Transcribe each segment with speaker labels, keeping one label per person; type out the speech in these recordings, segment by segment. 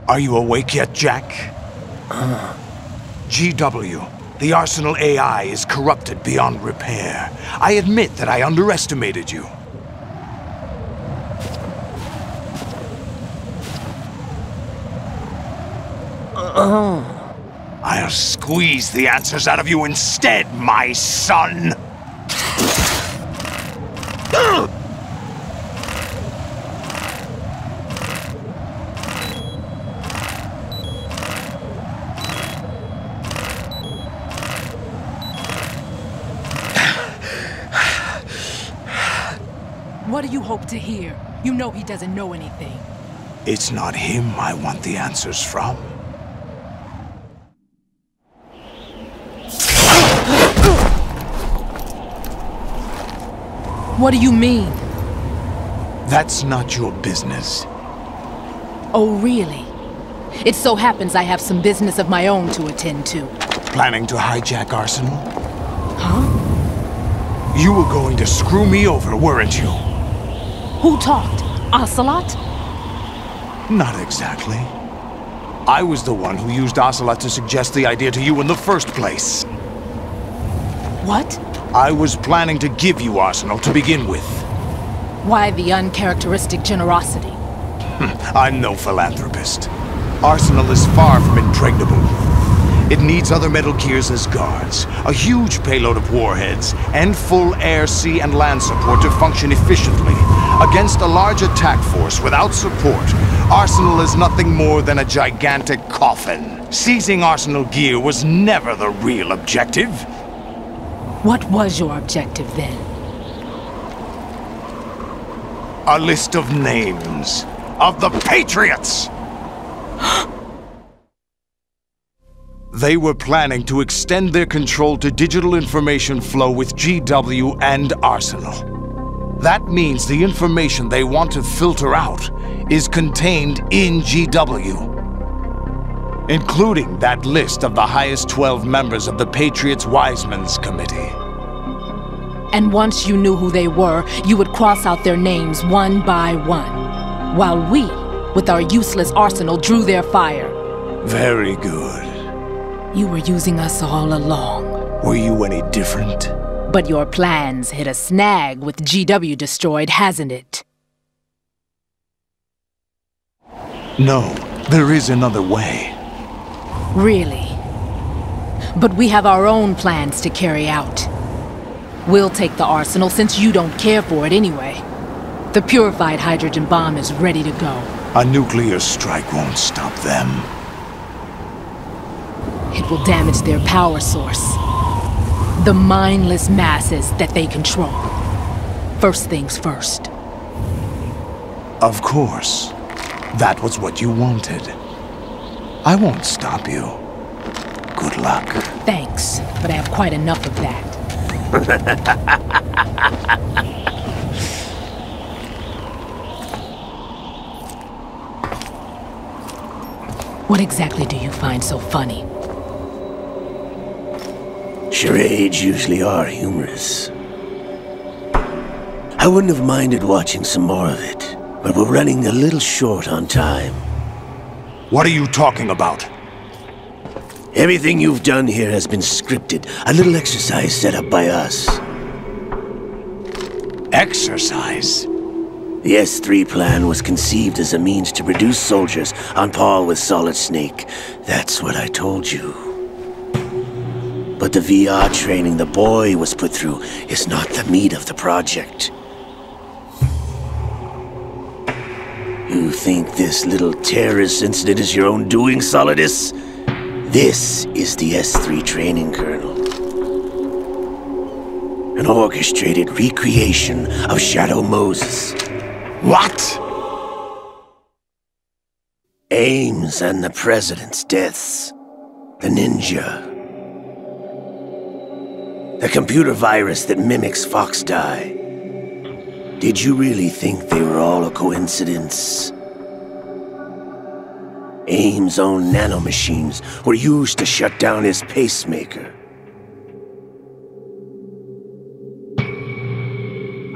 Speaker 1: Are you awake yet, Jack? GW, the Arsenal AI is corrupted beyond repair. I admit that I underestimated you. I'll squeeze the answers out of you instead, my son!
Speaker 2: What do you hope to hear? You know he doesn't know anything.
Speaker 1: It's not him I want the answers from.
Speaker 2: What do you mean?
Speaker 1: That's not your business.
Speaker 2: Oh, really? It so happens I have some business of my own to attend to.
Speaker 1: Planning to hijack Arsenal?
Speaker 2: Huh?
Speaker 1: You were going to screw me over, weren't you?
Speaker 2: Who talked? Ocelot?
Speaker 1: Not exactly. I was the one who used Ocelot to suggest the idea to you in the first place.
Speaker 2: What?
Speaker 1: I was planning to give you Arsenal to begin with.
Speaker 2: Why the uncharacteristic generosity?
Speaker 1: I'm no philanthropist. Arsenal is far from impregnable. It needs other Metal Gears as guards, a huge payload of warheads, and full air, sea, and land support to function efficiently. Against a large attack force without support, Arsenal is nothing more than a gigantic coffin. Seizing Arsenal gear was never the real objective.
Speaker 2: What was your objective then?
Speaker 1: A list of names of the Patriots! They were planning to extend their control to digital information flow with GW and Arsenal. That means the information they want to filter out is contained in GW, including that list of the highest 12 members of the Patriots Wiseman's Committee.
Speaker 2: And once you knew who they were, you would cross out their names one by one, while we, with our useless arsenal, drew their fire.
Speaker 1: Very good.
Speaker 2: You were using us all along.
Speaker 1: Were you any different?
Speaker 2: But your plans hit a snag with GW destroyed, hasn't it?
Speaker 1: No, there is another way.
Speaker 2: Really? But we have our own plans to carry out. We'll take the arsenal since you don't care for it anyway. The purified hydrogen bomb is ready to go.
Speaker 1: A nuclear strike won't stop them.
Speaker 2: It will damage their power source. The mindless masses that they control. First things first.
Speaker 1: Of course. That was what you wanted. I won't stop you. Good luck.
Speaker 2: Thanks, but I have quite enough of that. What exactly do you find so funny?
Speaker 3: Charades usually are humorous. I wouldn't have minded watching some more of it, but we're running a little short on time.
Speaker 1: What are you talking about?
Speaker 3: Everything you've done here has been scripted, a little exercise set up by us.
Speaker 1: Exercise?
Speaker 3: The S3 plan was conceived as a means to reduce soldiers on par with Solid Snake. That's what I told you. But the VR training the boy was put through is not the meat of the project. You think this little terrorist incident is your own doing, Solidus? This is the S3 training kernel. An orchestrated recreation of Shadow Moses.
Speaker 1: What?
Speaker 3: Ames and the President's deaths. The ninja. The computer virus that mimics Fox Die. Did you really think they were all a coincidence? Ames' own nanomachines were used to shut down his pacemaker.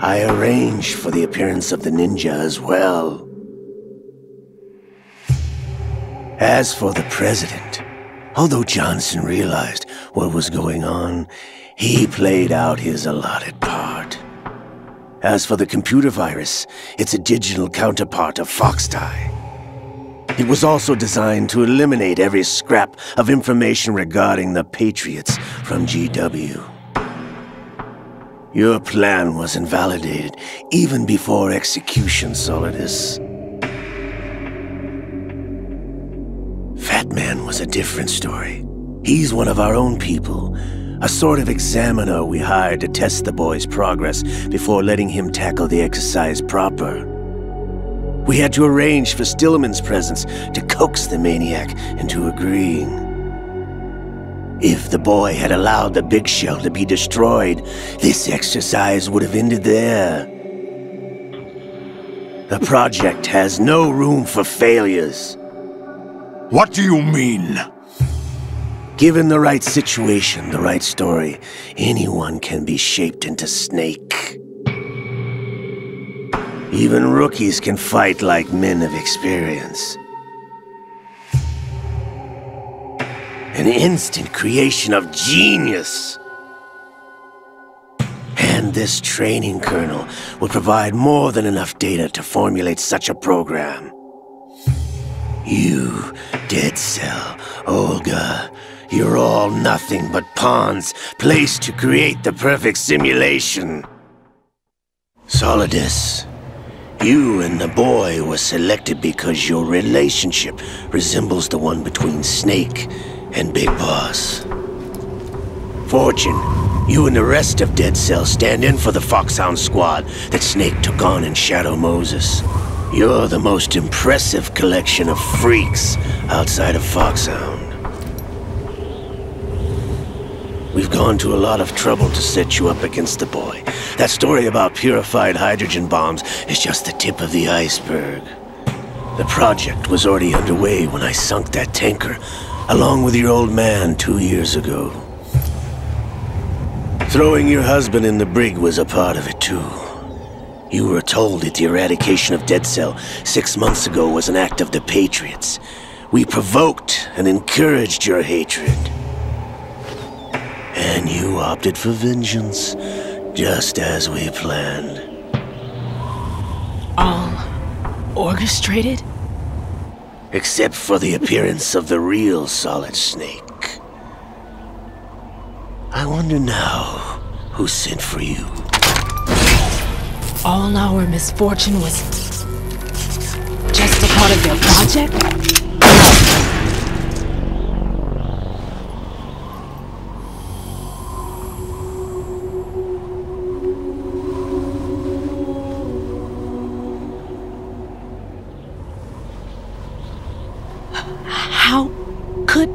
Speaker 3: I arranged for the appearance of the ninja as well. As for the president, although Johnson realized what was going on, he played out his allotted part. As for the computer virus, it's a digital counterpart of Foxtie. It was also designed to eliminate every scrap of information regarding the Patriots from GW. Your plan was invalidated even before execution, Solidus. Fat Man was a different story. He's one of our own people, a sort of examiner we hired to test the boy's progress before letting him tackle the exercise proper. We had to arrange for Stillman's presence to coax the maniac into agreeing. If the boy had allowed the big shell to be destroyed, this exercise would have ended there. The project has no room for failures.
Speaker 1: What do you mean?
Speaker 3: Given the right situation, the right story, anyone can be shaped into Snake. Even rookies can fight like men of experience. An instant creation of genius. And this training kernel will provide more than enough data to formulate such a program. You, Dead Cell, Olga, you're all nothing but pawns placed to create the perfect simulation. Solidus, you and the boy were selected because your relationship resembles the one between Snake and Big Boss. Fortune, you and the rest of Dead Cell stand in for the Foxhound squad that Snake took on in Shadow Moses. You're the most impressive collection of freaks outside of Foxhound. We've gone to a lot of trouble to set you up against the boy. That story about purified hydrogen bombs is just the tip of the iceberg. The project was already underway when I sunk that tanker, along with your old man 2 years ago. Throwing your husband in the brig was a part of it too. You were told that the eradication of Dead Cell 6 months ago was an act of the Patriots. We provoked and encouraged your hatred. And you opted for vengeance, just as we planned.
Speaker 2: All orchestrated?
Speaker 3: Except for the appearance of the real Solid Snake. I wonder now who sent for you.
Speaker 2: All our misfortune was just a part of their project? How could...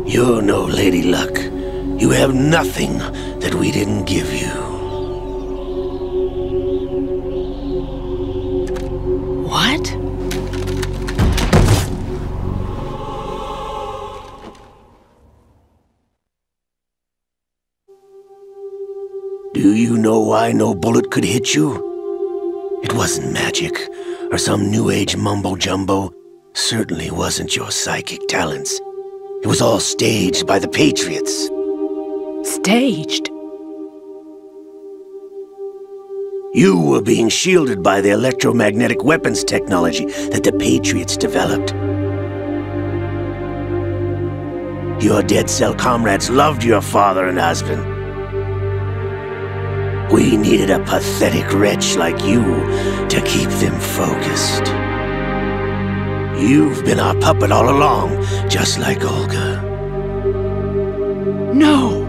Speaker 3: You're no Lady Luck. You have nothing that we didn't give you.
Speaker 2: What?
Speaker 3: Do you know why no bullet could hit you? It wasn't magic, or some new age mumbo-jumbo. Certainly wasn't your psychic talents. It was all staged by the Patriots.
Speaker 2: Staged?
Speaker 3: You were being shielded by the electromagnetic weapons technology that the Patriots developed. Your Dead Cell comrades loved your father and husband. We needed a pathetic wretch like you to keep them focused. You've been our puppet all along, just like Olga.
Speaker 2: No!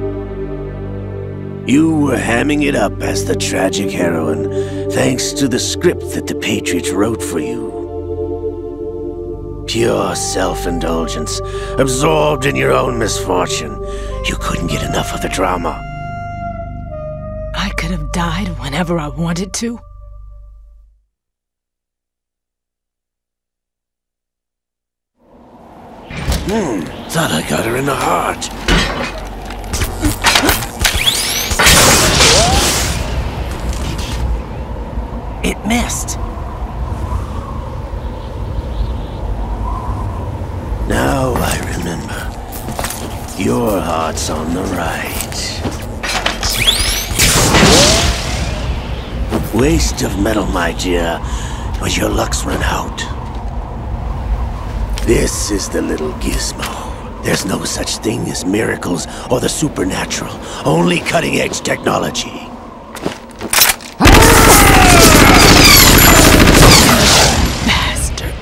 Speaker 3: You were hamming it up as the tragic heroine, thanks to the script that the Patriots wrote for you. Pure self-indulgence, absorbed in your own misfortune. You couldn't get enough of the drama.
Speaker 2: I could have died whenever I wanted to.
Speaker 3: Thought I got her in the heart.
Speaker 2: It missed.
Speaker 3: remember, your heart's on the right. Waste of metal, my dear, but your luck's run out. This is the little gizmo. There's no such thing as miracles or the supernatural, only cutting-edge technology.
Speaker 2: Bastard.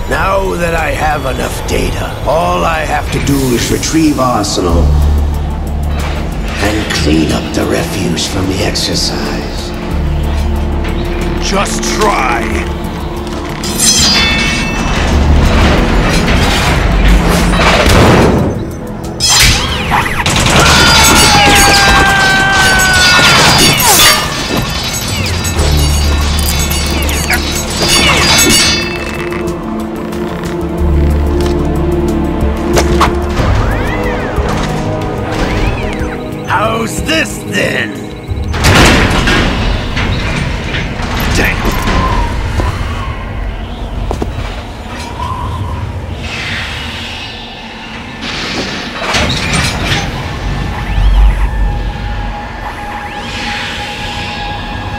Speaker 3: Now that I have enough data, all I have to do is retrieve Arsenal and clean up the refuse from the exercise.
Speaker 1: Just try.
Speaker 3: How's this then?
Speaker 1: Damn.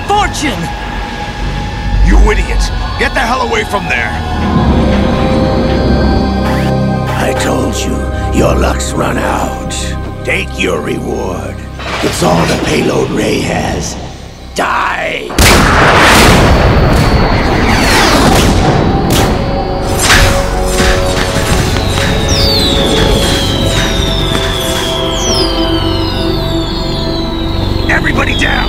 Speaker 2: Fortune!
Speaker 1: You idiot! Get the hell away from there!
Speaker 3: I told you, your luck's run out. Take your reward. It's all the payload Ray has. Die!
Speaker 1: Everybody down!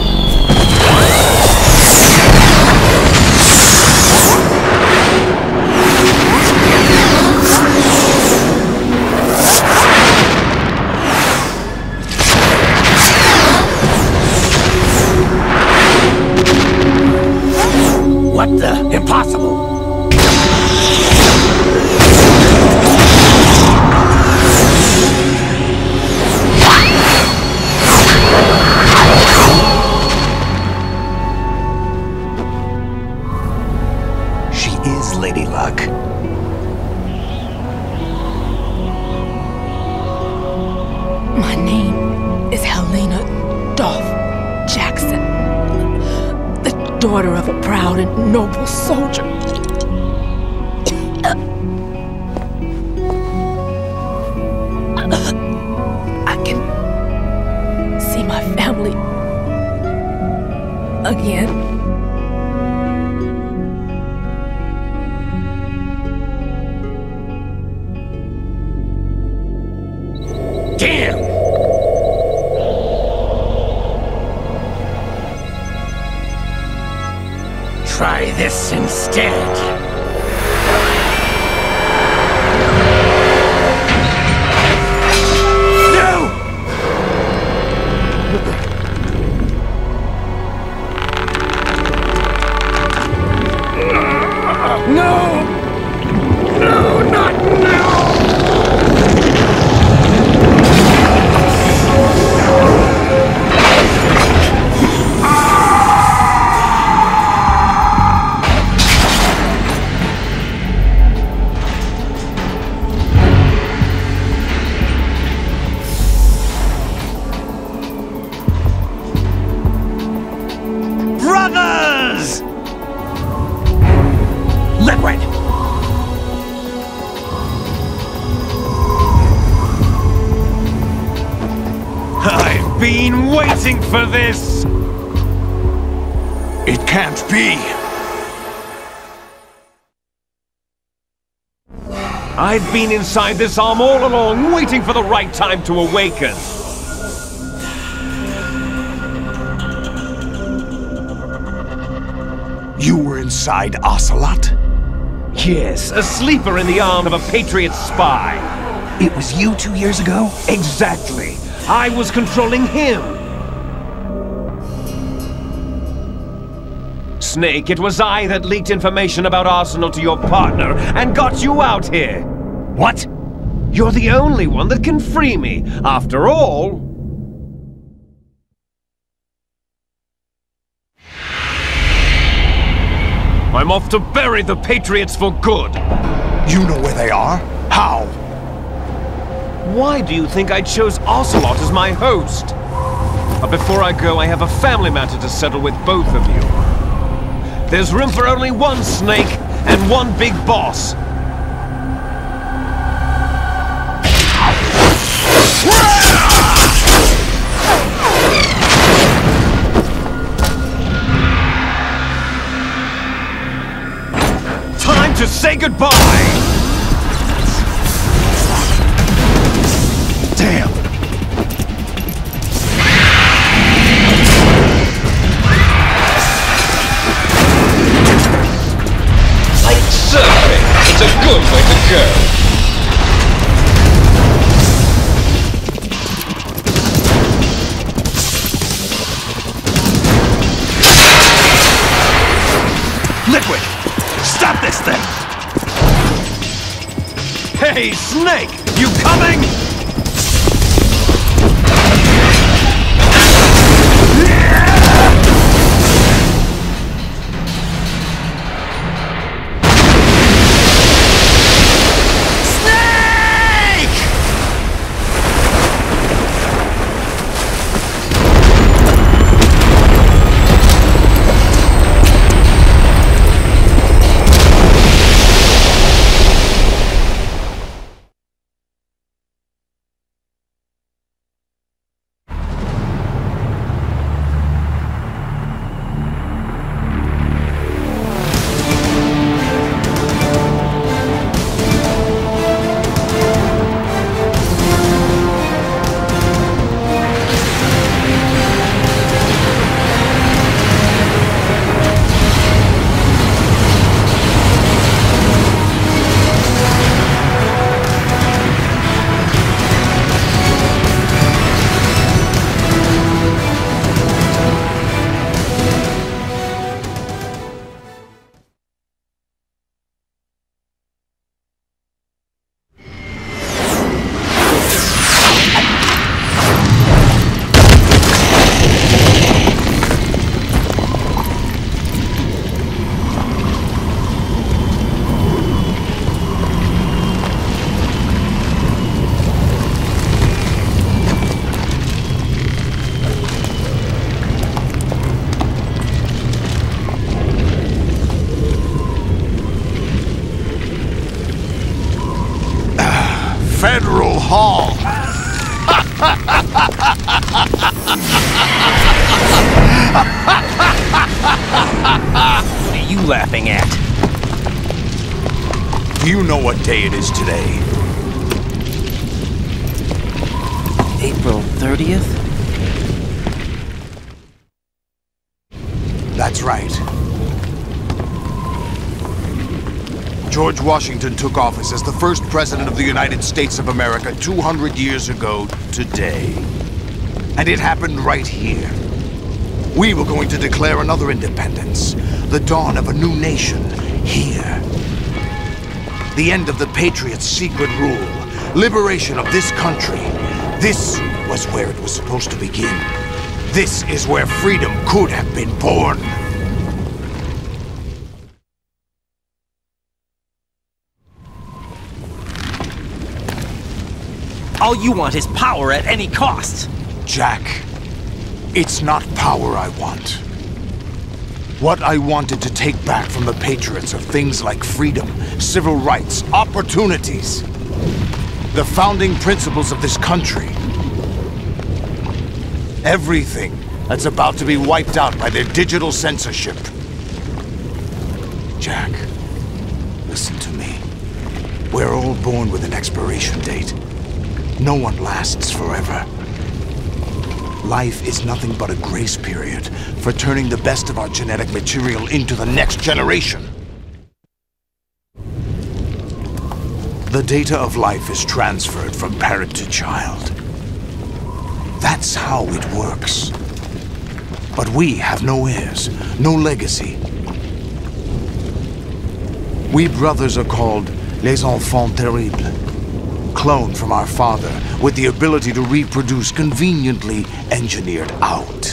Speaker 3: What the? Impossible!
Speaker 1: She is Lady Luck.
Speaker 2: My name is Helena Dolph Jackson, the daughter of a proud and noble soldier. I can see my family again.
Speaker 3: Damn! Try this instead. No! No, not now!
Speaker 1: Brothers! Liquid! I've been waiting for this! It can't be!
Speaker 4: I've been inside this arm all along, waiting for the right time to awaken.
Speaker 1: You were inside Ocelot?
Speaker 4: Yes, a sleeper in the arm of a Patriot spy.
Speaker 1: It was you 2 years ago?
Speaker 4: Exactly. I was controlling him. Snake, it was I that leaked information about Arsenal to your partner and got you out here.
Speaker 1: What?
Speaker 4: You're the only one that can free me. After all... I'm off to bury the Patriots for good.
Speaker 1: You know where they are? How?
Speaker 4: Why do you think I chose Ocelot as my host? But before I go, I have a family matter to settle with both of you. There's room for only one Snake and one big boss. Time to say goodbye!
Speaker 1: Damn!
Speaker 4: Like surfing, it's a good way to go.
Speaker 1: Liquid! Stop this thing!
Speaker 4: Hey, Snake! You coming?
Speaker 1: Federal Hall.
Speaker 5: What are you laughing at?
Speaker 1: Do you know what day it is today?
Speaker 5: April 30th?
Speaker 1: That's right. George Washington took office as the first president of the United States of America 200 years ago today. And it happened right here. We were going to declare another independence, the dawn of a new nation, here. The end of the Patriots' secret rule, liberation of this country. This was where it was supposed to begin. This is where freedom could have been born.
Speaker 5: All you want is power at any cost!
Speaker 1: Jack, it's not power I want. What I wanted to take back from the Patriots are things like freedom, civil rights, opportunities. The founding principles of this country. Everything that's about to be wiped out by their digital censorship. Jack, listen to me. We're all born with an expiration date. No one lasts forever. Life is nothing but a grace period for turning the best of our genetic material into the next generation. The data of life is transferred from parent to child. That's how it works. But we have no heirs, no legacy. We brothers are called les enfants terribles, cloned from our father with the ability to reproduce conveniently engineered out.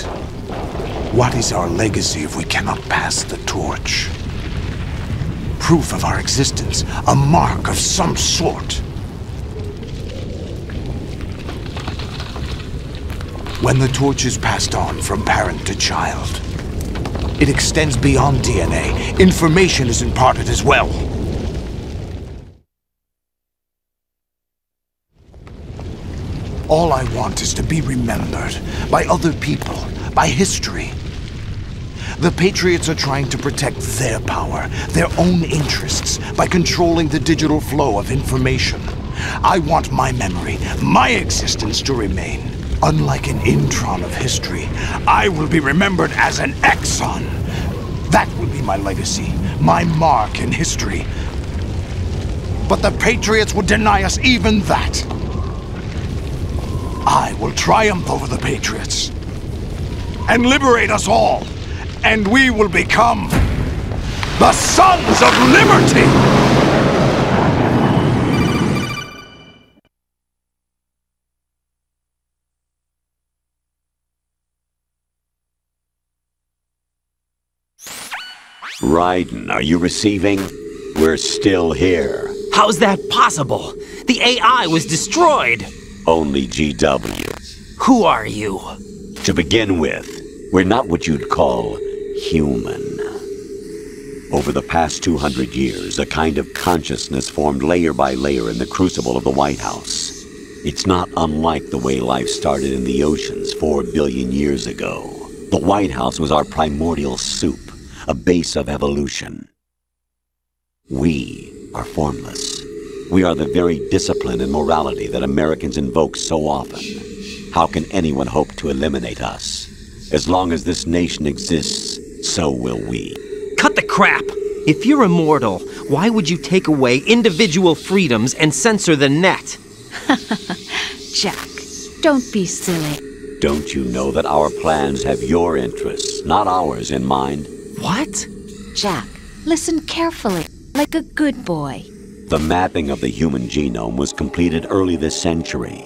Speaker 1: What is our legacy if we cannot pass the torch? Proof of our existence, a mark of some sort. When the torch is passed on from parent to child, it extends beyond DNA. Information is imparted as well. All I want is to be remembered by other people, by history. The Patriots are trying to protect their power, their own interests, by controlling the digital flow of information. I want my memory, my existence to remain. Unlike an intron of history, I will be remembered as an exon. That will be my legacy, my mark in history. But the Patriots would deny us even that. I will triumph over the Patriots and liberate us all. And we will become the Sons of Liberty!
Speaker 6: Raiden, are you receiving? We're still here.
Speaker 5: How's that possible? The AI was destroyed!
Speaker 6: Only GW.
Speaker 5: Who are you?
Speaker 6: To begin with, we're not what you'd call human. Over the past 200 years, a kind of consciousness formed layer by layer in the crucible of the White House. It's not unlike the way life started in the oceans 4 billion years ago. The White House was our primordial soup, a base of evolution. We are formless. We are the very discipline and morality that Americans invoke so often. How can anyone hope to eliminate us? As long as this nation exists, so will we.
Speaker 5: Cut the crap! If you're immortal, why would you take away individual freedoms and censor the net?
Speaker 7: Jack, don't be silly.
Speaker 6: Don't you know that our plans have your interests, not ours, in mind?
Speaker 5: What?
Speaker 7: Jack, listen carefully, like a good boy.
Speaker 6: The mapping of the human genome was completed early this century.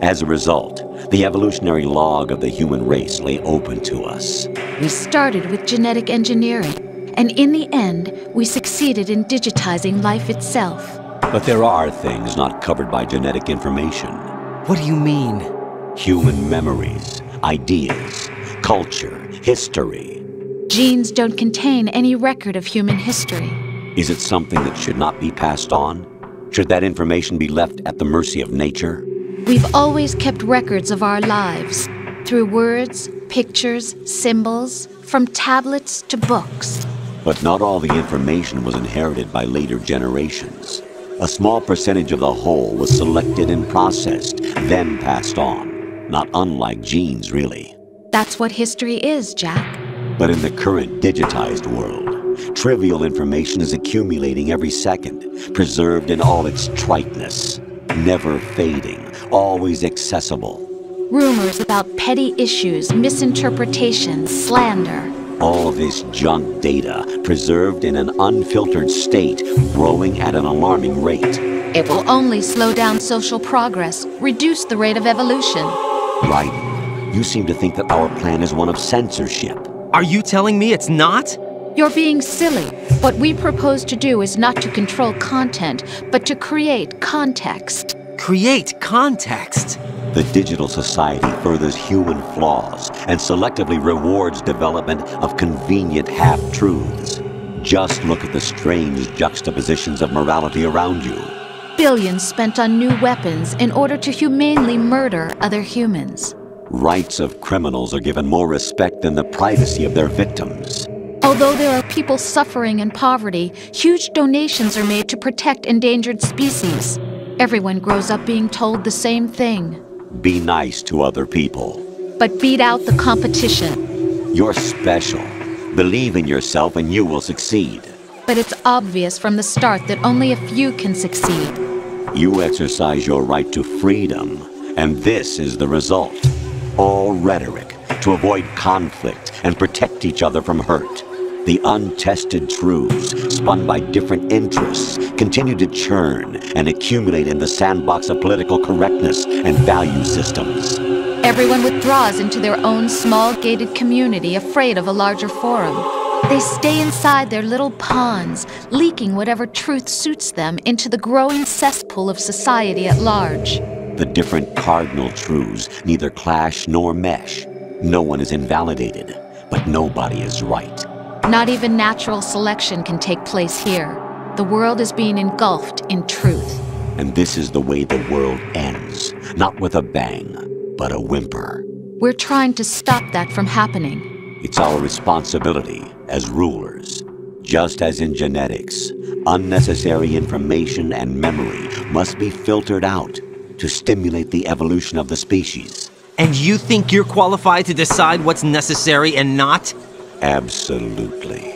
Speaker 6: As a result, the evolutionary log of the human race lay open to us.
Speaker 7: We started with genetic engineering, and in the end, we succeeded in digitizing life itself.
Speaker 6: But there are things not covered by genetic information.
Speaker 5: What do you mean?
Speaker 6: Human memories, ideas, culture, history.
Speaker 7: Genes don't contain any record of human history.
Speaker 6: Is it something that should not be passed on? Should that information be left at the mercy of nature?
Speaker 7: We've always kept records of our lives, through words, pictures, symbols, from tablets to books.
Speaker 6: But not all the information was inherited by later generations. A small percentage of the whole was selected and processed, then passed on. Not unlike genes, really.
Speaker 7: That's what history is, Jack.
Speaker 6: But in the current digitized world, trivial information is accumulating every second, preserved in all its triteness, never fading, always accessible.
Speaker 7: Rumors about petty issues, misinterpretations, slander.
Speaker 6: All this junk data, preserved in an unfiltered state, growing at an alarming rate.
Speaker 7: It will only slow down social progress, reduce the rate of evolution.
Speaker 6: Right. You seem to think that our plan is one of censorship.
Speaker 5: Are you telling me it's not?
Speaker 7: You're being silly. What we propose to do is not to control content, but to create context.
Speaker 5: Create context?
Speaker 6: The digital society furthers human flaws and selectively rewards development of convenient half-truths. Just look at the strange juxtapositions of morality around you.
Speaker 7: Billions spent on new weapons in order to humanely murder other humans.
Speaker 6: Rights of criminals are given more respect than the privacy of their victims.
Speaker 7: Although there are people suffering in poverty, huge donations are made to protect endangered species. Everyone grows up being told the same thing.
Speaker 6: Be nice to other people.
Speaker 7: But beat out the competition.
Speaker 6: You're special. Believe in yourself and you will succeed.
Speaker 7: But it's obvious from the start that only a few can succeed.
Speaker 6: You exercise your right to freedom, and this is the result. All rhetoric to avoid conflict and protect each other from hurt. The untested truths, spun by different interests, continue to churn and accumulate in the sandbox of political correctness and value systems.
Speaker 7: Everyone withdraws into their own small gated community, afraid of a larger forum. They stay inside their little ponds, leaking whatever truth suits them into the growing cesspool of society at large.
Speaker 6: The different cardinal truths neither clash nor mesh. No one is invalidated, but nobody is right.
Speaker 7: Not even natural selection can take place here. The world is being engulfed in truth.
Speaker 6: And this is the way the world ends, not with a bang, but a whimper.
Speaker 7: We're trying to stop that from happening.
Speaker 6: It's our responsibility as rulers. Just as in genetics, unnecessary information and memory must be filtered out to stimulate the evolution of the species.
Speaker 5: And you think you're qualified to decide what's necessary and not?
Speaker 6: Absolutely.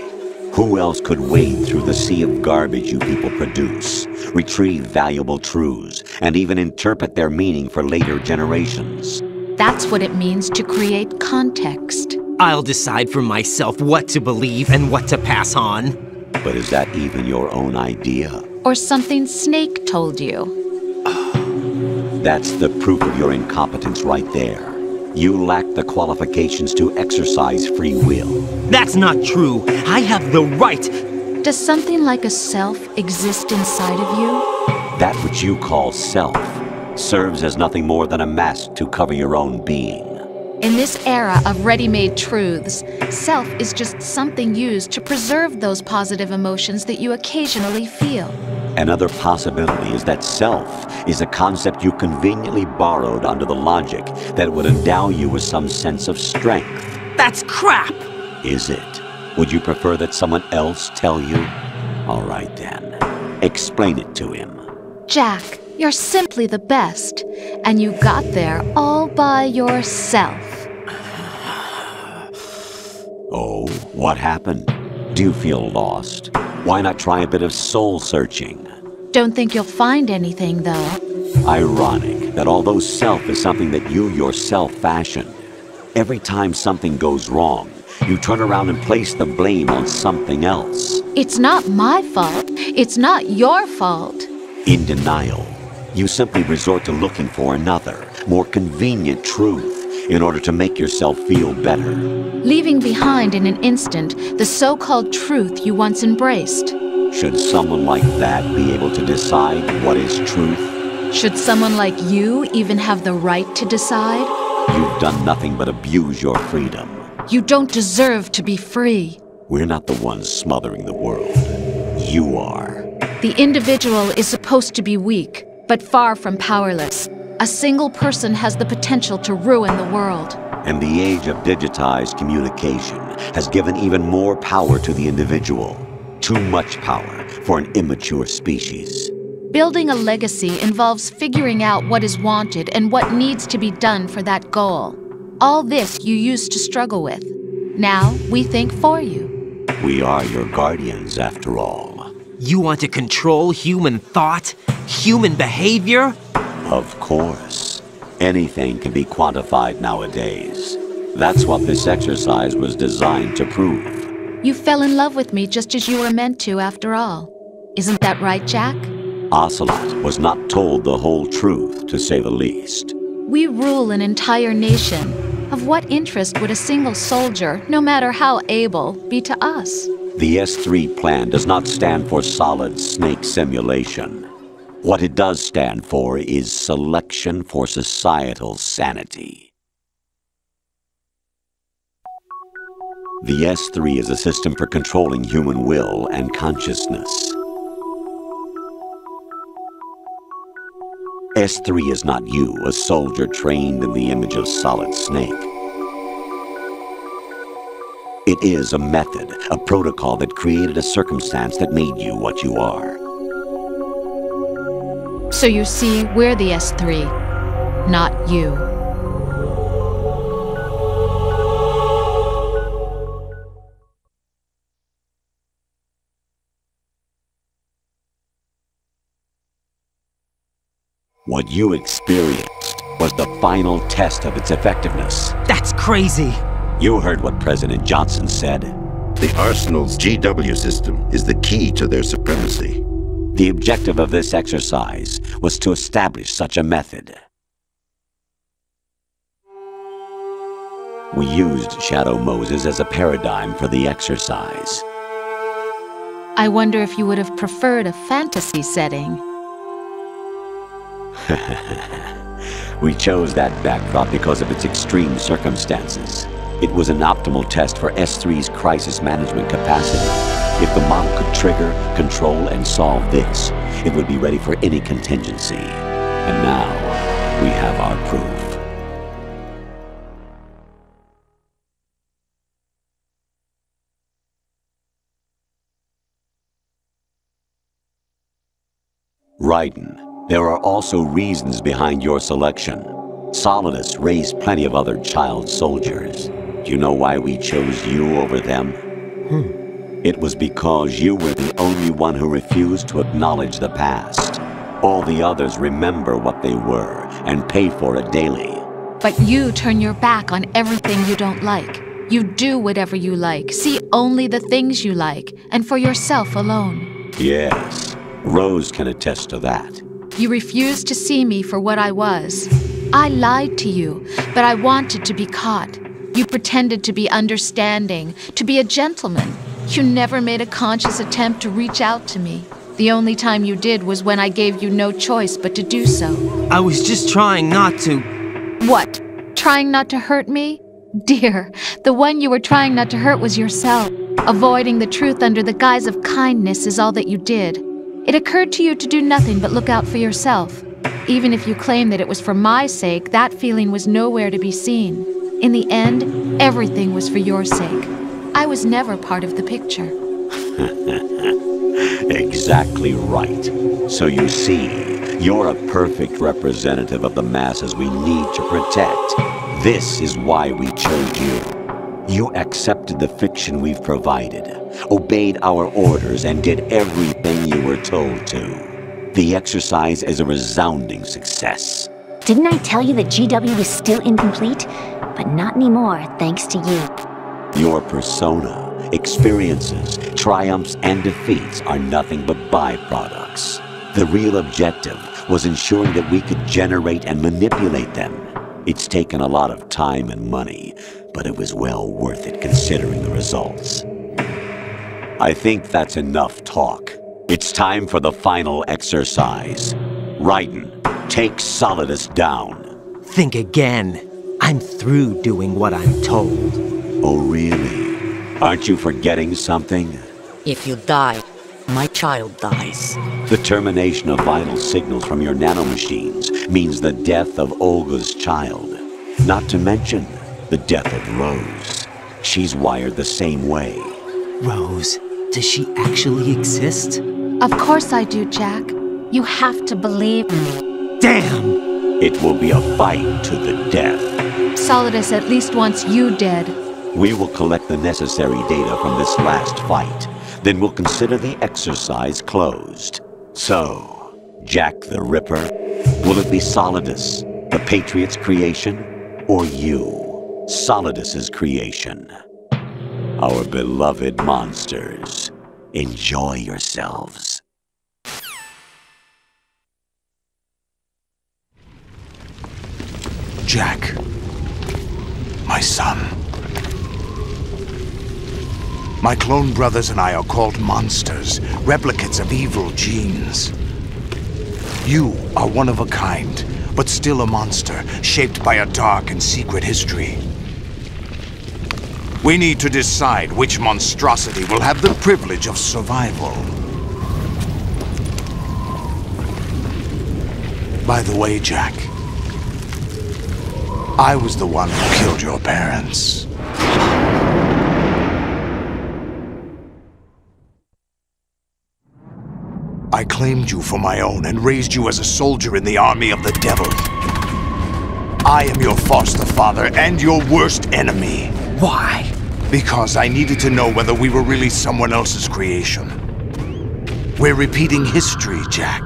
Speaker 6: Who else could wade through the sea of garbage you people produce, retrieve valuable truths, and even interpret their meaning for later generations?
Speaker 7: That's what it means to create context.
Speaker 5: I'll decide for myself what to believe and what to pass on.
Speaker 6: But is that even your own idea?
Speaker 7: Or something Snake told you?
Speaker 6: That's the proof of your incompetence right there. You lack the qualifications to exercise free will.
Speaker 5: That's not true. I have the right.
Speaker 7: Does something like a self exist inside of you?
Speaker 6: That which you call self serves as nothing more than a mask to cover your own being.
Speaker 7: In this era of ready-made truths, self is just something used to preserve those positive emotions that you occasionally feel.
Speaker 6: Another possibility is that self is a concept you conveniently borrowed under the logic that would endow you with some sense of strength.
Speaker 5: That's crap!
Speaker 6: Is it? Would you prefer that someone else tell you? All right then. Explain it to him.
Speaker 7: Jack, you're simply the best, and you got there all by yourself.
Speaker 6: Oh, what happened? Do you feel lost? Why not try a bit of soul-searching?
Speaker 7: Don't think you'll find anything, though.
Speaker 6: Ironic that although self is something that you yourself fashioned, every time something goes wrong, you turn around and place the blame on something else.
Speaker 7: It's not my fault. It's not your fault.
Speaker 6: In denial, you simply resort to looking for another, more convenient truth in order to make yourself feel better.
Speaker 7: Leaving behind in an instant the so-called truth you once embraced.
Speaker 6: Should someone like that be able to decide what is truth?
Speaker 7: Should someone like you even have the right to decide?
Speaker 6: You've done nothing but abuse your freedom.
Speaker 7: You don't deserve to be free.
Speaker 6: We're not the ones smothering the world. You are.
Speaker 7: The individual is supposed to be weak, but far from powerless. A single person has the potential to ruin the world.
Speaker 6: And the age of digitized communication has given even more power to the individual. Too much power for an immature species.
Speaker 7: Building a legacy involves figuring out what is wanted and what needs to be done for that goal. All this you used to struggle with. Now we think for you.
Speaker 6: We are your guardians, after all.
Speaker 5: You want to control human thought? Human behavior?
Speaker 6: Of course. Anything can be quantified nowadays. That's what this exercise was designed to prove.
Speaker 7: You fell in love with me just as you were meant to, after all. Isn't that right, Jack?
Speaker 6: Ocelot was not told the whole truth, to say the least.
Speaker 7: We rule an entire nation. Of what interest would a single soldier, no matter how able, be to us?
Speaker 6: The S3 plan does not stand for solid snake simulation. What it does stand for is selection for societal sanity. The S3 is a system for controlling human will and consciousness. S3 is not you, a soldier trained in the image of Solid Snake. It is a method, a protocol that created a circumstance that made you what you are.
Speaker 7: So you see, we're the S3, not you.
Speaker 6: What you experienced was the final test of its effectiveness.
Speaker 5: That's crazy!
Speaker 6: You heard what President Johnson said.
Speaker 8: The Arsenal's GW system is the key to their supremacy.
Speaker 6: The objective of this exercise was to establish such a method. We used Shadow Moses as a paradigm for the exercise.
Speaker 7: I wonder if you would have preferred a fantasy setting.
Speaker 6: We chose that backdrop because of its extreme circumstances. It was an optimal test for S3's crisis management capacity. If the model could trigger, control, and solve this, it would be ready for any contingency. And now, we have our proof. Raiden, there are also reasons behind your selection. Solidus raised plenty of other child soldiers. Do you know why we chose you over them? It was because you were the only one who refused to acknowledge the past. All the others remember what they were and pay for it daily.
Speaker 7: But you turn your back on everything you don't like. You do whatever you like, see only the things you like, and for yourself alone.
Speaker 6: Yes, Rose can attest to that.
Speaker 7: You refused to see me for what I was. I lied to you, but I wanted to be caught. You pretended to be understanding, to be a gentleman. You never made a conscious attempt to reach out to me. The only time you did was when I gave you no choice but to do so.
Speaker 5: I was just trying not to...
Speaker 7: What? Trying not to hurt me? Dear, the one you were trying not to hurt was yourself. Avoiding the truth under the guise of kindness is all that you did. It occurred to you to do nothing but look out for yourself. Even if you claim that it was for my sake, that feeling was nowhere to be seen. In the end, everything was for your sake. I was never part of the picture.
Speaker 6: Exactly right. So you see, you're a perfect representative of the masses we need to protect. This is why we chose you. You accepted the fiction we've provided, obeyed our orders, and did everything you were told to. The exercise is a resounding success.
Speaker 9: Didn't I tell you that GW is still incomplete? But not anymore, thanks to you.
Speaker 6: Your persona, experiences, triumphs, and defeats are nothing but byproducts. The real objective was ensuring that we could generate and manipulate them. It's taken a lot of time and money, but it was well worth it considering the results. I think that's enough talk. It's time for the final exercise. Raiden, take Solidus down.
Speaker 5: Think again. I'm through doing what I'm told.
Speaker 6: Oh, really? Aren't you forgetting something?
Speaker 10: If you die, my child dies.
Speaker 6: The termination of vital signals from your nanomachines means the death of Olga's child. Not to mention the death of Rose. She's wired the same way.
Speaker 5: Rose, does she actually exist?
Speaker 7: Of course I do, Jack. You have to believe me.
Speaker 5: Damn!
Speaker 6: It will be a fight to the death.
Speaker 7: Solidus at least wants you dead.
Speaker 6: We will collect the necessary data from this last fight. Then we'll consider the exercise closed. So, Jack the Ripper, will it be Solidus, the Patriot's creation, or you, Solidus's creation? Our beloved monsters, enjoy yourselves.
Speaker 1: Jack, my son. My clone brothers and I are called monsters, replicates of evil genes. You are one of a kind, but still a monster, shaped by a dark and secret history. We need to decide which monstrosity will have the privilege of survival. By the way, Jack, I was the one who killed your parents. I claimed you for my own and raised you as a soldier in the army of the devil. I am your foster father and your worst enemy.
Speaker 5: Why?
Speaker 1: Because I needed to know whether we were really someone else's creation. We're repeating history, Jack.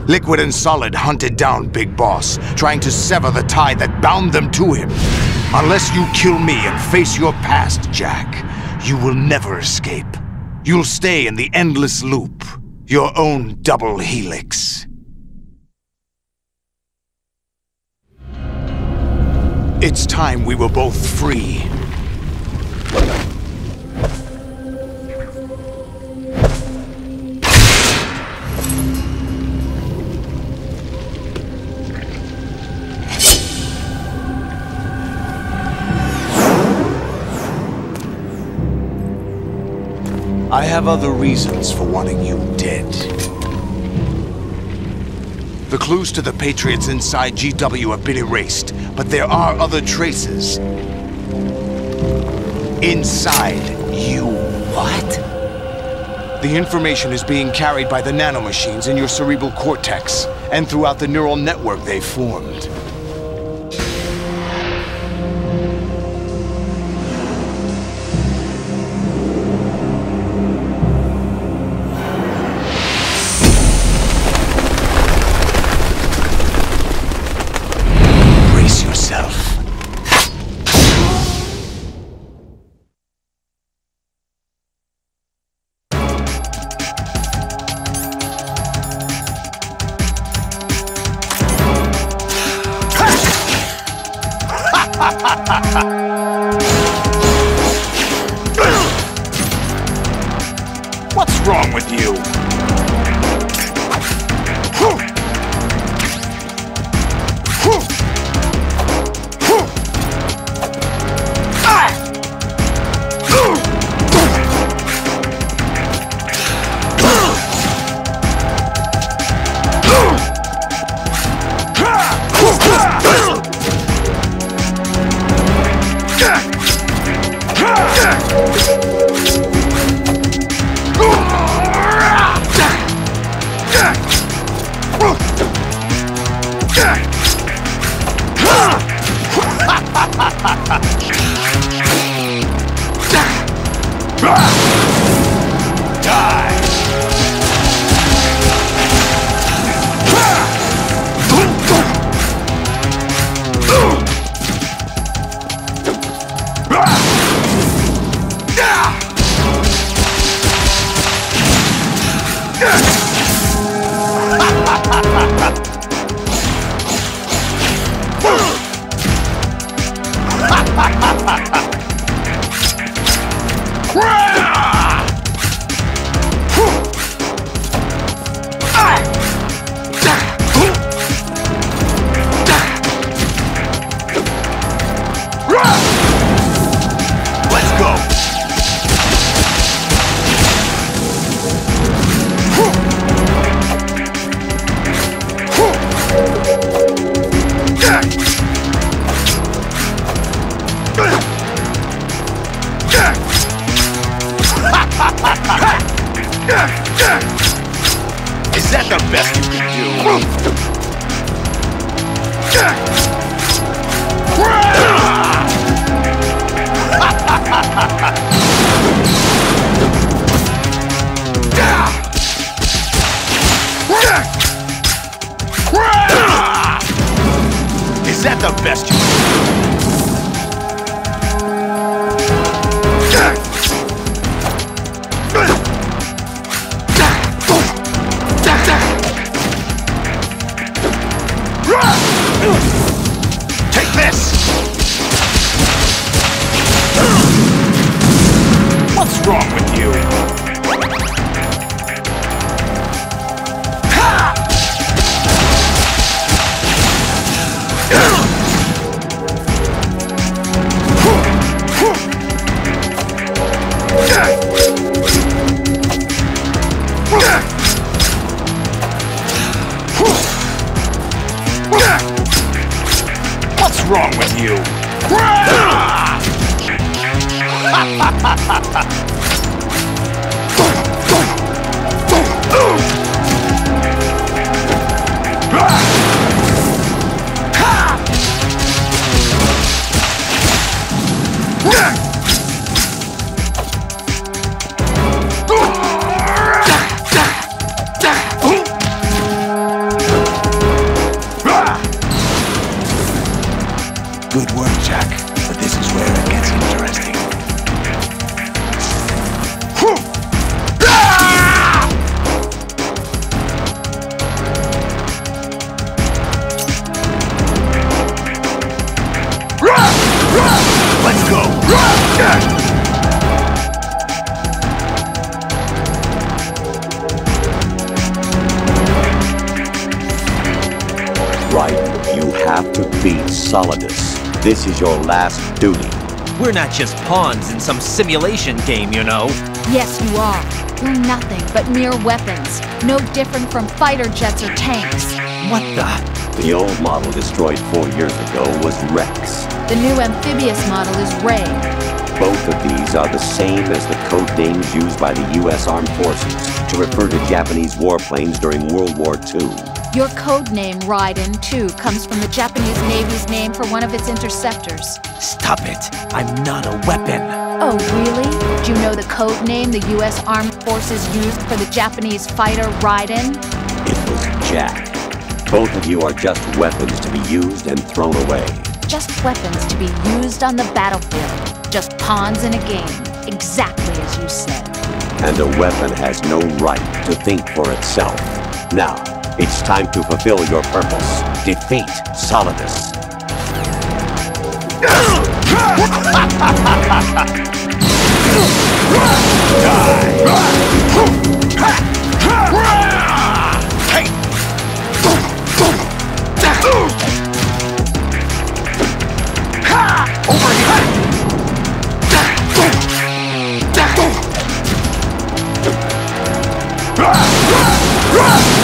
Speaker 1: Liquid and Solid hunted down Big Boss, trying to sever the tie that bound them to him. Unless you kill me and face your past, Jack, you will never escape. You'll stay in the endless loop, your own double helix. It's time we were both free. I have other reasons for wanting you dead. The clues to the Patriots inside GW have been erased, but there are other traces. Inside you.
Speaker 5: What?
Speaker 1: The information is being carried by the nanomachines in your cerebral cortex, and throughout the neural network they formed. What's wrong with you? Is that the best you can do? Is that the best you can do? Take this! What's wrong with you? What's wrong with you? Good work, Jack. But this is where it gets interesting. Let's go!
Speaker 6: Right, you have to beat Solidus. This is your last duty.
Speaker 5: We're not just pawns in some simulation game, you know.
Speaker 7: Yes, you are. You're nothing but mere weapons. No different from fighter jets or tanks.
Speaker 5: What the?
Speaker 6: The old model destroyed 4 years ago was Rex.
Speaker 7: The new amphibious model is Ray.
Speaker 6: Both of these are the same as the code names used by the U.S. Armed Forces to refer to Japanese warplanes during World War II.
Speaker 7: Your code name, Raiden, too, comes from the Japanese Navy's name for one of its interceptors.
Speaker 5: Stop it. I'm not a weapon.
Speaker 7: Oh, really? Do you know the code name the U.S. Armed Forces used for the Japanese fighter Raiden?
Speaker 6: It was Jack. Both of you are just weapons to be used and thrown away.
Speaker 7: Just weapons to be used on the battlefield. Just pawns in a game. Exactly as you said.
Speaker 6: And a weapon has no right to think for itself. Now, it's time to fulfill your purpose. Defeat Solidus.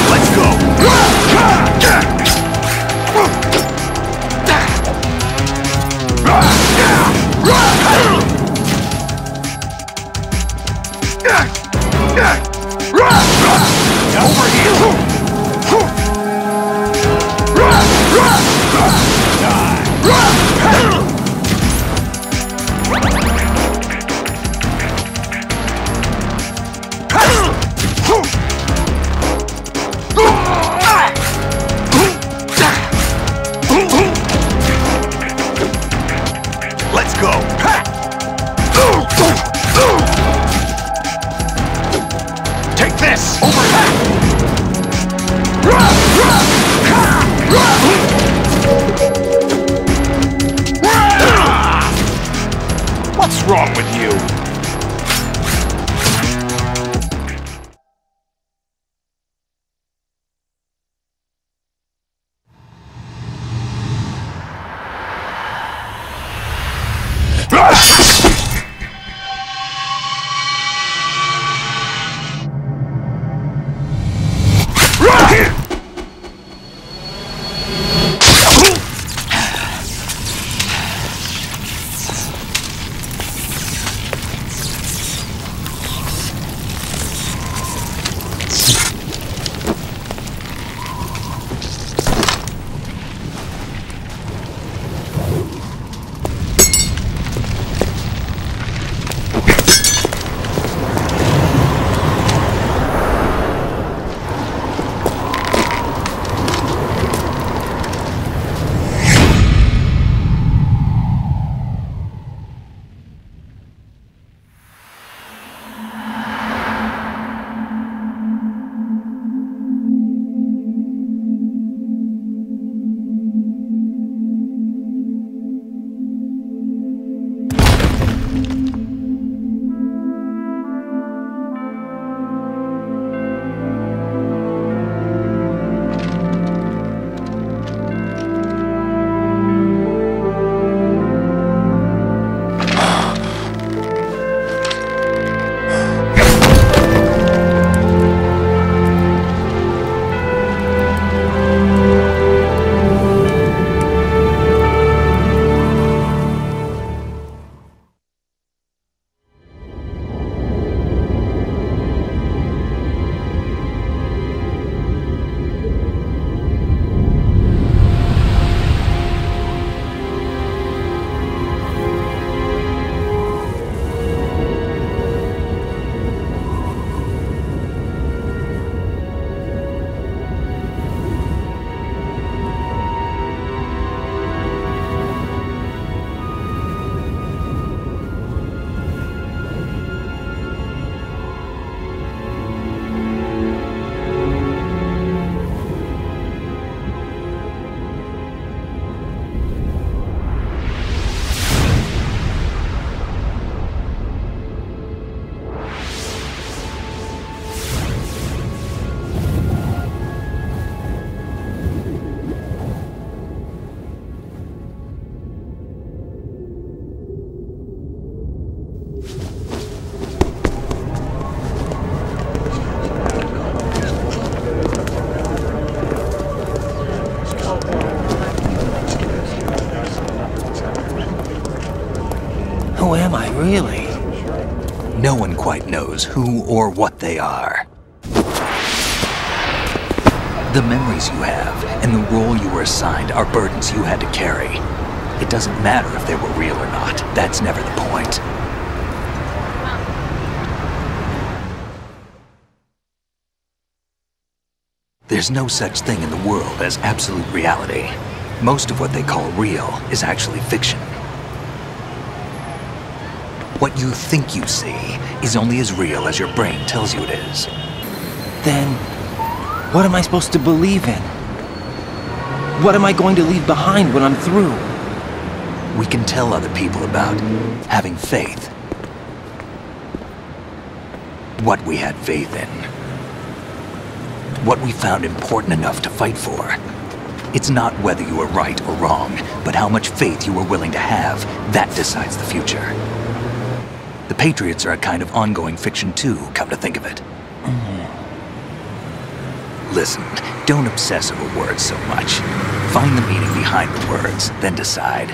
Speaker 1: Let's go!
Speaker 11: Really?
Speaker 12: No one quite knows who or what they are. The memories you have and the role you were assigned are burdens you had to carry. It doesn't matter if they were real or not. That's never the point. There's no such thing in the world as absolute reality. Most of what they call real is actually fiction. What you think you see is only as real as your brain tells you it is.
Speaker 11: Then, what am I supposed to believe in? What am I going to leave behind when I'm through?
Speaker 12: We can tell other people about having faith. What we had faith in. What we found important enough to fight for. It's not whether you were right or wrong, but how much faith you were willing to have. That decides the future. The Patriots are a kind of ongoing fiction too, come to think of it. Listen, don't obsess over words so much. Find the meaning behind the words, then decide.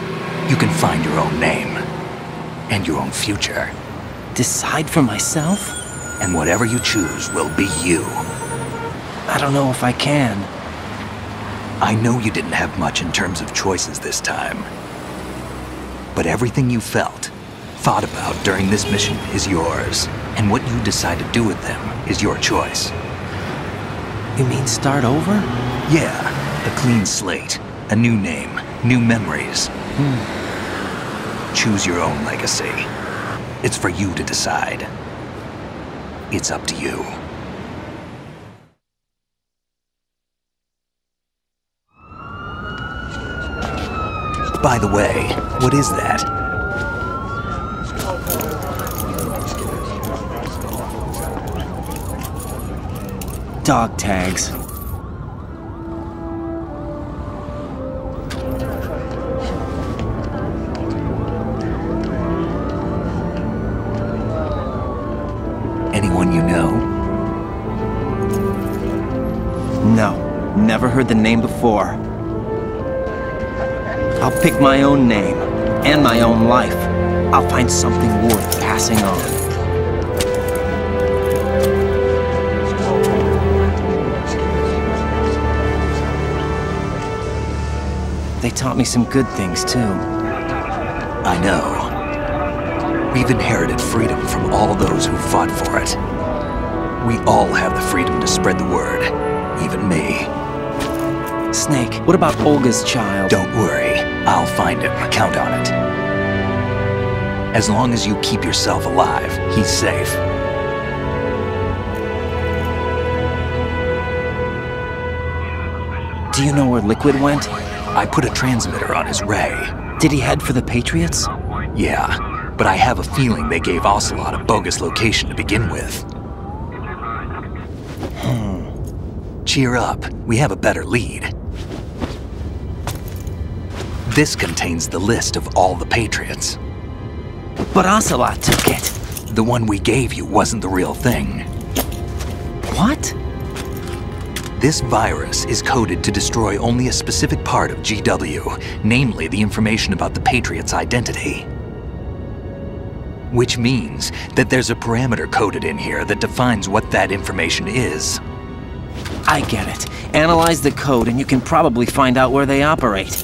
Speaker 12: You can find your own name. And your own future.
Speaker 11: Decide for myself?
Speaker 12: And whatever you choose will be you.
Speaker 11: I don't know if I can.
Speaker 12: I know you didn't have much in terms of choices this time. But everything you felt, thought about during this mission is yours. And what you decide to do with them is your choice.
Speaker 11: You mean start over?
Speaker 12: Yeah, a clean slate, a new name, new memories. Choose your own legacy. It's for you to decide. It's up to you. By the way, what is that?
Speaker 11: Dog tags.
Speaker 12: Anyone you know?
Speaker 11: No, never heard the name before. I'll pick my own name, and my own life. I'll find something worth passing on. They taught me some good things, too.
Speaker 12: I know. We've inherited freedom from all those who fought for it. We all have the freedom to spread the word, even me.
Speaker 11: Snake, what about Olga's child?
Speaker 12: Don't worry. I'll find him. Count on it. As long as you keep yourself alive, he's safe.
Speaker 11: Do you know where Liquid went?
Speaker 12: I put a transmitter on his ray.
Speaker 11: Did he head for the Patriots?
Speaker 12: Yeah, but I have a feeling they gave Ocelot a bogus location to begin with. Cheer up. We have a better lead. This contains the list of all the Patriots.
Speaker 11: But Ocelot took it.
Speaker 12: The one we gave you wasn't the real thing.
Speaker 11: What?
Speaker 12: This virus is coded to destroy only a specific part of GW, namely the information about the Patriots' identity. Which means that there's a parameter coded in here that defines what that information is.
Speaker 11: I get it. Analyze the code and you can probably find out where they operate.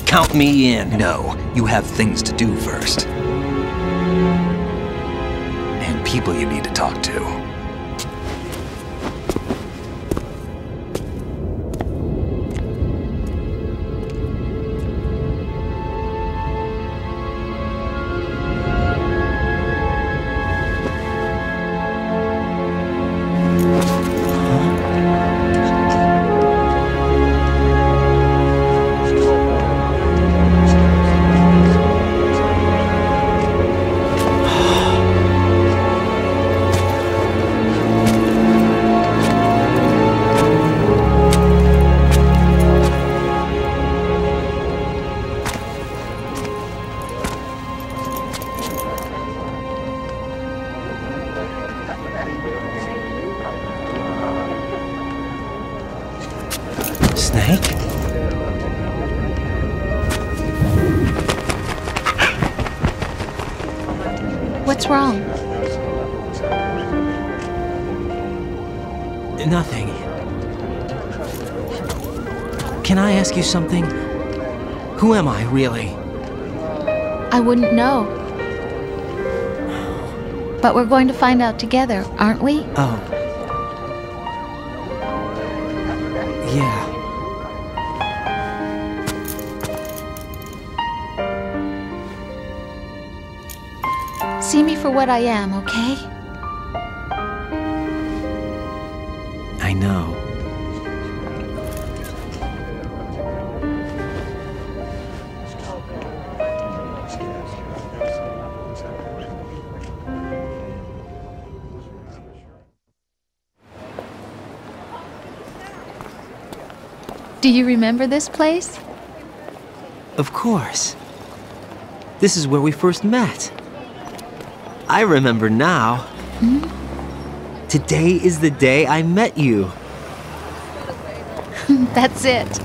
Speaker 11: Count me in.
Speaker 12: No, you have things to do first. And people you need to talk to.
Speaker 7: wrong?
Speaker 11: Nothing. Can I ask you something? Who am I, really?
Speaker 7: I wouldn't know. But we're going to find out together, aren't we?
Speaker 11: Oh. Yeah.
Speaker 7: See me for what I am, okay?
Speaker 11: I know.
Speaker 7: Do you remember this place?
Speaker 11: Of course. This is where we first met. I remember now. Today is the day I met you.
Speaker 7: That's it.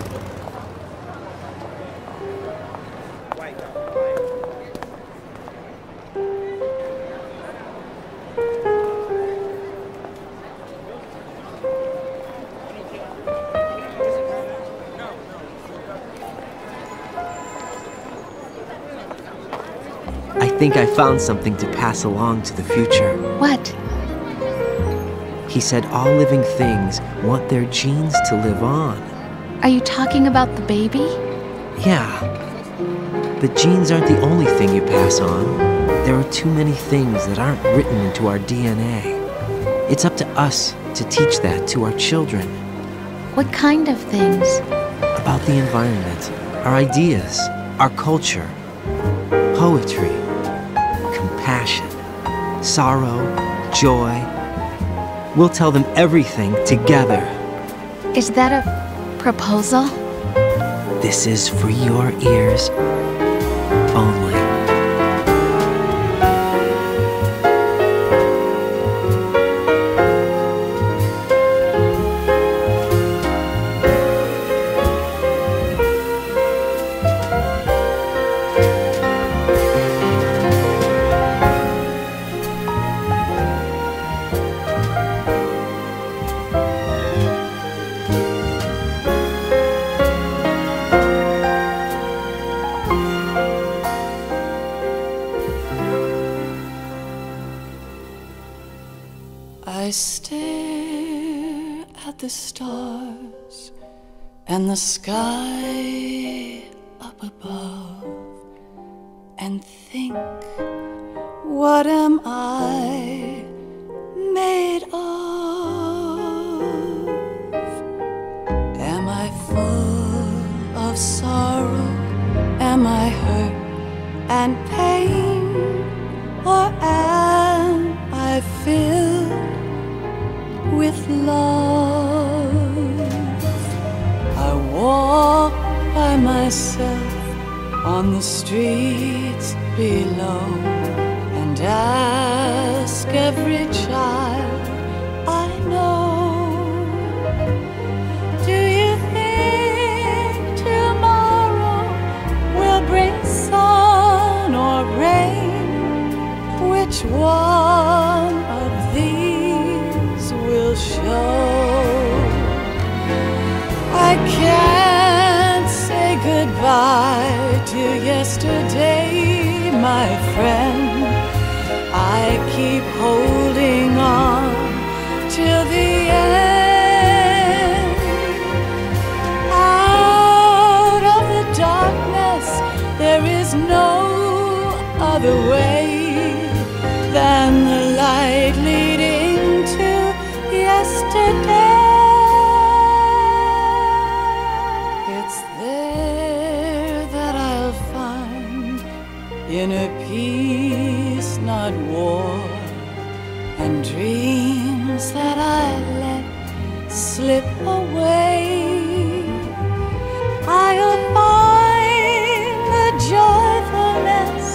Speaker 11: I think I found something to pass along to the future.
Speaker 7: What?
Speaker 11: He said all living things want their genes to live on.
Speaker 7: Are you talking about the baby?
Speaker 11: Yeah. But genes aren't the only thing you pass on. There are too many things that aren't written into our DNA. It's up to us to teach that to our children.
Speaker 7: What kind of things?
Speaker 11: About the environment, our ideas, our culture, poetry, compassion, sorrow, joy. We'll tell them everything together.
Speaker 7: Is that a proposal?
Speaker 11: This is for your ears only.
Speaker 13: I stare at the stars and the sky up above and think, what am I made of? Am I full of sorrow? Am I hurt and pain? Or am I filled with love? I walk by myself on the streets below and ask every child I know, do you think tomorrow will bring sun or rain? Which one of these will show? I can't say goodbye to yesterday, my friend. I keep holding on till the end. Out of the darkness, there is no other way than the light leading to yesterday. It's there that I'll find inner peace, not war, and dreams that I let slip away. I'll find the joyfulness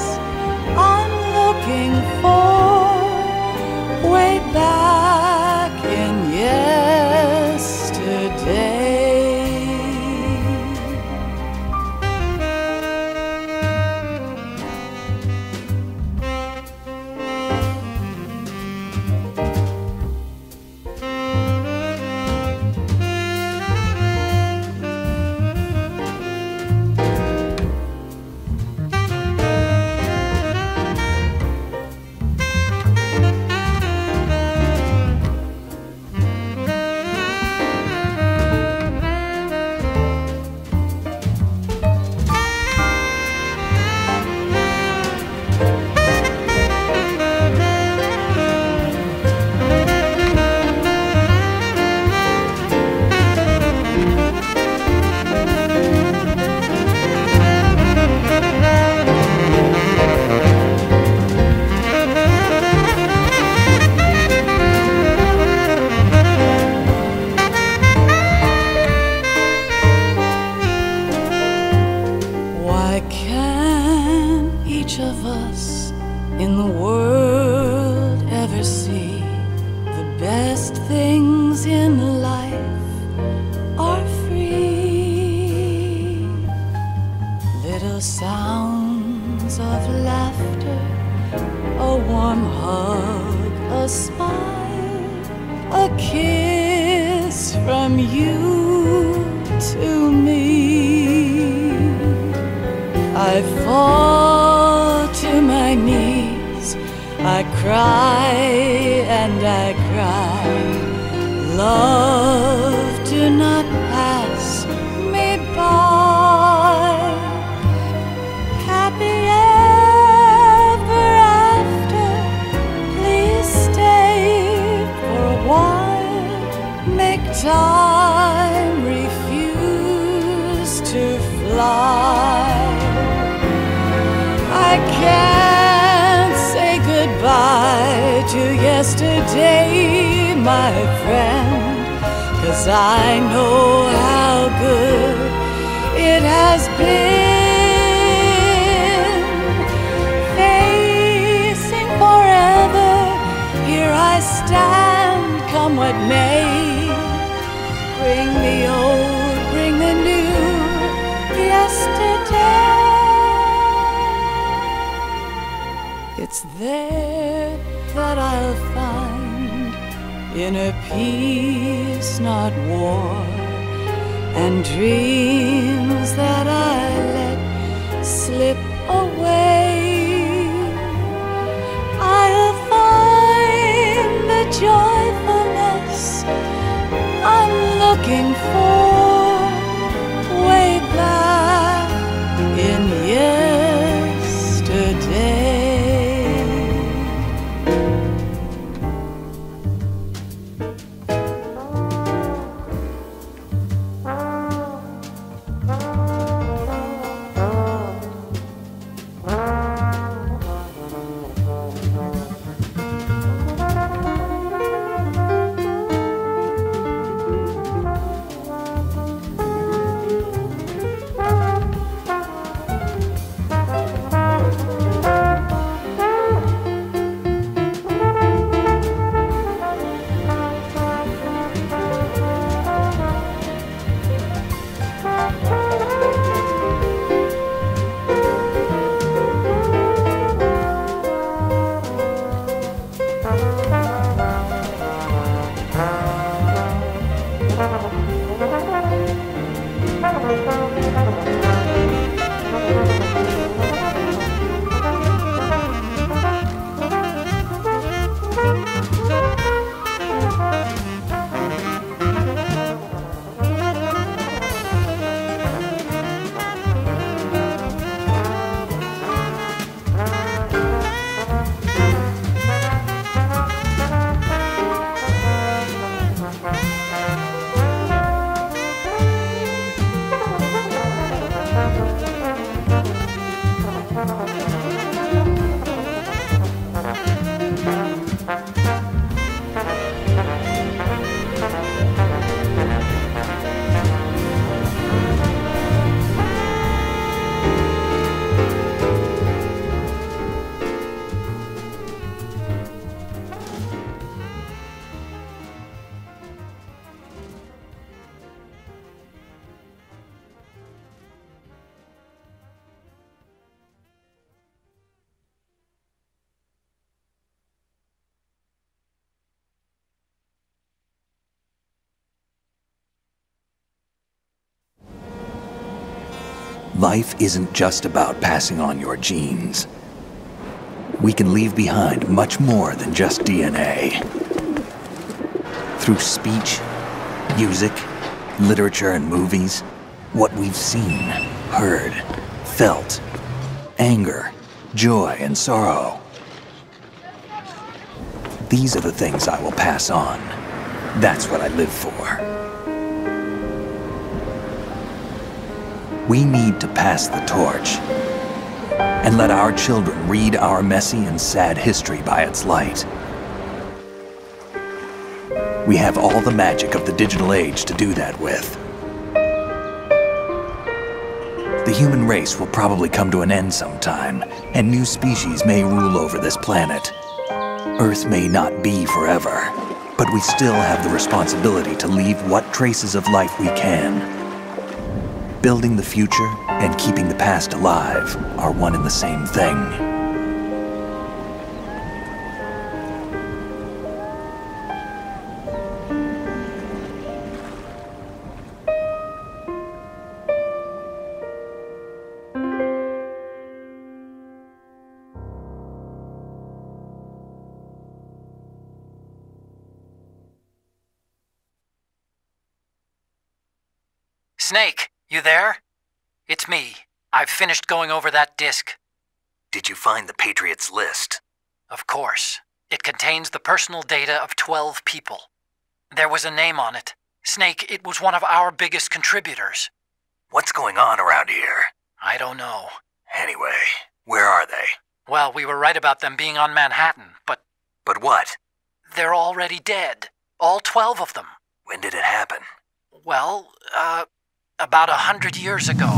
Speaker 13: I'm looking for way back in yesterday. sounds of laughter, a warm hug, a smile, a kiss from you to me. I fall to my knees, I cry and I cry. Love, do not pass me by. Happy ever after, please stay for a while. Make time refuse to fly. I can't say goodbye to yesterday, my friend, 'cause I know how good it has been. Facing forever, here I stand, come what may. Bring the old, bring the new, yesterday. It's there that I'll find inner peace, not war, and dreams that I let slip away. I'll find the joyfulness I'm looking for way back in yesterday.
Speaker 12: Life isn't just about passing on your genes. We can leave behind much more than just DNA. Through speech, music, literature, and movies, what we've seen, heard, felt, anger, joy, and sorrow. These are the things I will pass on. That's what I live for. We need to pass the torch and let our children read our messy and sad history by its light. We have all the magic of the digital age to do that with. The human race will probably come to an end sometime, and new species may rule over this planet. Earth may not be forever, but we still have the responsibility to leave what traces of life we can. Building the future and keeping the past alive are one and the same thing.
Speaker 14: Snake, you there? It's me. I've finished going over that disk.
Speaker 12: Did you find the Patriots list?
Speaker 14: Of course. It contains the personal data of 12 people. There was a name on it. Snake, it was one of our biggest contributors.
Speaker 12: What's going on around here?
Speaker 14: I don't know.
Speaker 12: Anyway, where are they?
Speaker 14: Well, we were right about them being on Manhattan, but...
Speaker 12: But what?
Speaker 14: They're already dead. All 12 of them.
Speaker 12: When did it happen?
Speaker 14: Well, about 100 years ago.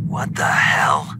Speaker 12: What the hell?